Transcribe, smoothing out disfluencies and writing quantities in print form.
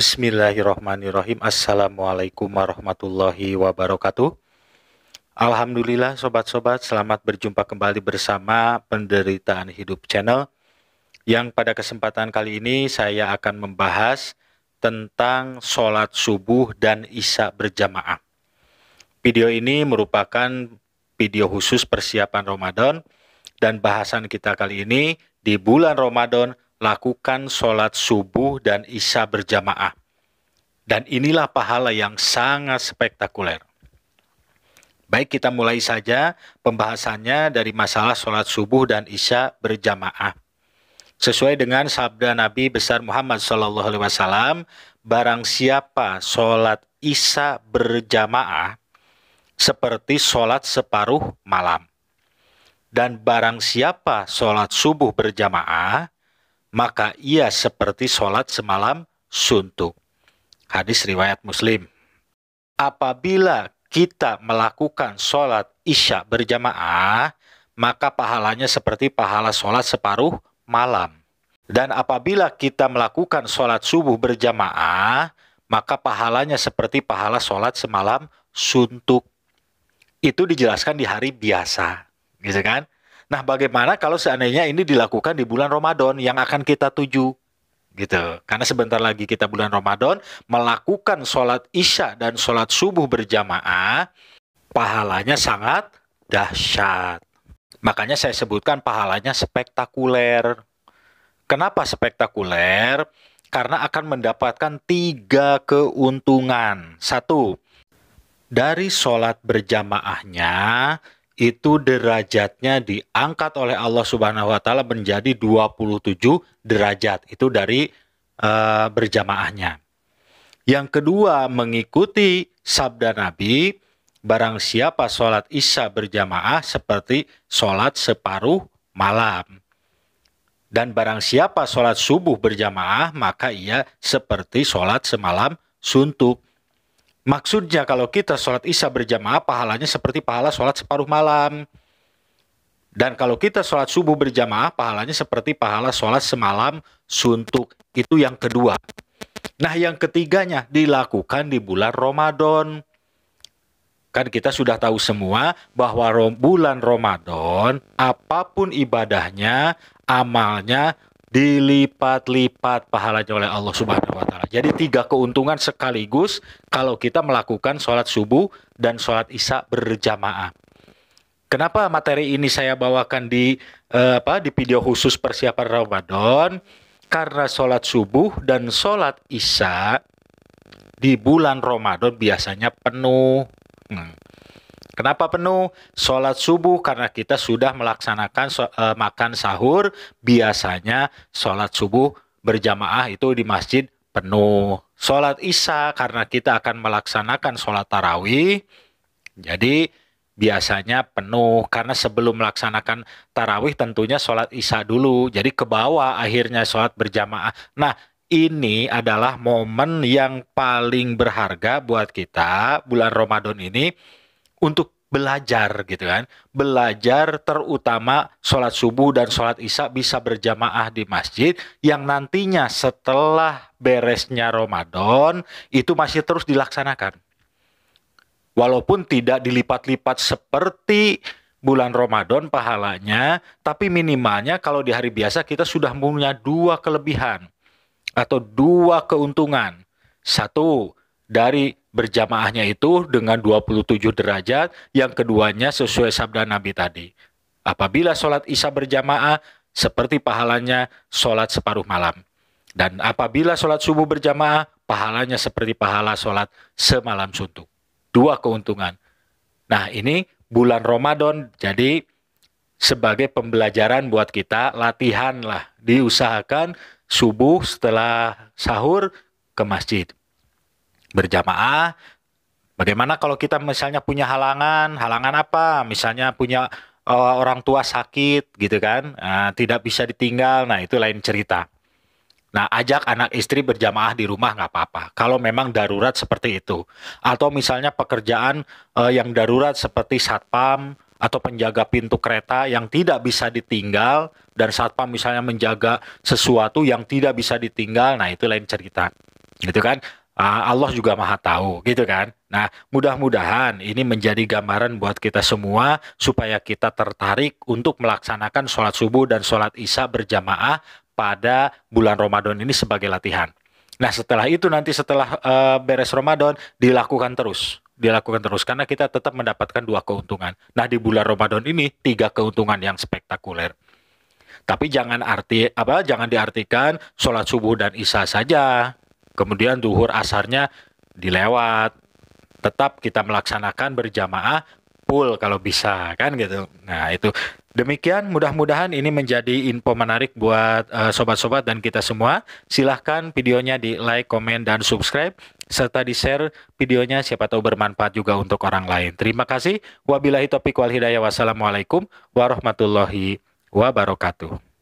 Bismillahirrahmanirrahim. Assalamualaikum warahmatullahi wabarakatuh. Alhamdulillah sobat-sobat, selamat berjumpa kembali bersama Penderitaan Hidup Channel, yang pada kesempatan kali ini saya akan membahas tentang sholat subuh dan isya berjamaah. Video ini merupakan video khusus persiapan Ramadan, dan bahasan kita kali ini di bulan Ramadan, lakukan sholat subuh dan isya berjamaah. Dan inilah pahala yang sangat spektakuler. Baik, kita mulai saja pembahasannya dari masalah sholat subuh dan isya berjamaah. Sesuai dengan sabda Nabi besar Muhammad SAW, barang siapa sholat isya berjamaah seperti sholat separuh malam. Dan barang siapa sholat subuh berjamaah, maka ia seperti sholat semalam suntuk. Hadis riwayat Muslim. Apabila kita melakukan sholat isya berjamaah, maka pahalanya seperti pahala sholat separuh malam. Dan apabila kita melakukan sholat subuh berjamaah, maka pahalanya seperti pahala sholat semalam suntuk. Itu dijelaskan di hari biasa, gitu kan? Nah, bagaimana kalau seandainya ini dilakukan di bulan Ramadan yang akan kita tuju? Gitu. Karena sebentar lagi kita bulan Ramadan, melakukan sholat isya dan sholat subuh berjamaah, pahalanya sangat dahsyat. Makanya saya sebutkan pahalanya spektakuler. Kenapa spektakuler? Karena akan mendapatkan 3 keuntungan. 1, dari sholat berjamaahnya, itu derajatnya diangkat oleh Allah Subhanahu wa Ta'ala menjadi 27 derajat. Itu dari berjamaahnya. Yang kedua, mengikuti sabda Nabi, barang siapa sholat isya berjamaah seperti sholat separuh malam. Dan barang siapa sholat subuh berjamaah, maka ia seperti sholat semalam suntuk. Maksudnya kalau kita sholat isya berjamaah, pahalanya seperti pahala sholat separuh malam. Dan kalau kita sholat subuh berjamaah, pahalanya seperti pahala sholat semalam suntuk. Itu yang kedua. Nah, yang ketiganya dilakukan di bulan Ramadan. Kan kita sudah tahu semua bahwa bulan Ramadan, apapun ibadahnya, amalnya, dilipat-lipat pahalanya oleh Allah Subhanahu wa Ta'ala. Jadi 3 keuntungan sekaligus kalau kita melakukan sholat subuh dan sholat isya berjamaah. Kenapa materi ini saya bawakan di video khusus persiapan Ramadan? Karena sholat subuh dan sholat isya di bulan Ramadan biasanya penuh. Kenapa penuh? Sholat subuh karena kita sudah melaksanakan makan sahur. Biasanya sholat subuh berjamaah itu di masjid penuh. Sholat isya karena kita akan melaksanakan sholat tarawih. Jadi biasanya penuh. Karena sebelum melaksanakan tarawih tentunya sholat isya dulu. Jadi ke bawah akhirnya sholat berjamaah. Nah, ini adalah momen yang paling berharga buat kita bulan Ramadan ini, untuk belajar gitu kan. Belajar terutama sholat subuh dan sholat isya bisa berjamaah di masjid, yang nantinya setelah beresnya Ramadan itu masih terus dilaksanakan. Walaupun tidak dilipat-lipat seperti bulan Ramadan pahalanya, tapi minimalnya kalau di hari biasa kita sudah punya 2 kelebihan atau 2 keuntungan. 1, dari berjamaahnya itu dengan 27 derajat. Yang keduanya sesuai sabda Nabi tadi. Apabila sholat isya berjamaah, seperti pahalanya sholat separuh malam. Dan apabila sholat subuh berjamaah, pahalanya seperti pahala sholat semalam suntuk. 2 keuntungan. Nah, ini bulan Ramadan, jadi sebagai pembelajaran buat kita, latihan lah. Diusahakan subuh setelah sahur ke masjid berjamaah. Bagaimana kalau kita misalnya punya halangan apa? Misalnya punya orang tua sakit gitu kan, tidak bisa ditinggal, nah itu lain cerita. Nah, ajak anak istri berjamaah di rumah nggak apa-apa, kalau memang darurat seperti itu. Atau misalnya pekerjaan yang darurat seperti satpam atau penjaga pintu kereta yang tidak bisa ditinggal, dan satpam misalnya menjaga sesuatu yang tidak bisa ditinggal, nah itu lain cerita. gitu kan. Allah juga maha tahu gitu kan. Nah, mudah-mudahan ini menjadi gambaran buat kita semua supaya kita tertarik untuk melaksanakan sholat subuh dan sholat isya berjamaah pada bulan Ramadan ini sebagai latihan. Nah, setelah itu nanti setelah beres Ramadan dilakukan terus karena kita tetap mendapatkan dua keuntungan. Nah, di bulan Ramadan ini tiga keuntungan yang spektakuler. Tapi jangan diartikan sholat subuh dan isya saja. Kemudian duhur asarnya dilewat. Tetap kita melaksanakan berjamaah full kalau bisa kan gitu. Nah, itu demikian, mudah-mudahan ini menjadi info menarik buat sobat-sobat dan kita semua. Silahkan videonya di like, komen, dan subscribe serta di-share videonya, siapa tahu bermanfaat juga untuk orang lain. Terima kasih. Wabillahi taufiq wal hidayah. Wassalamualaikum warahmatullahi wabarakatuh.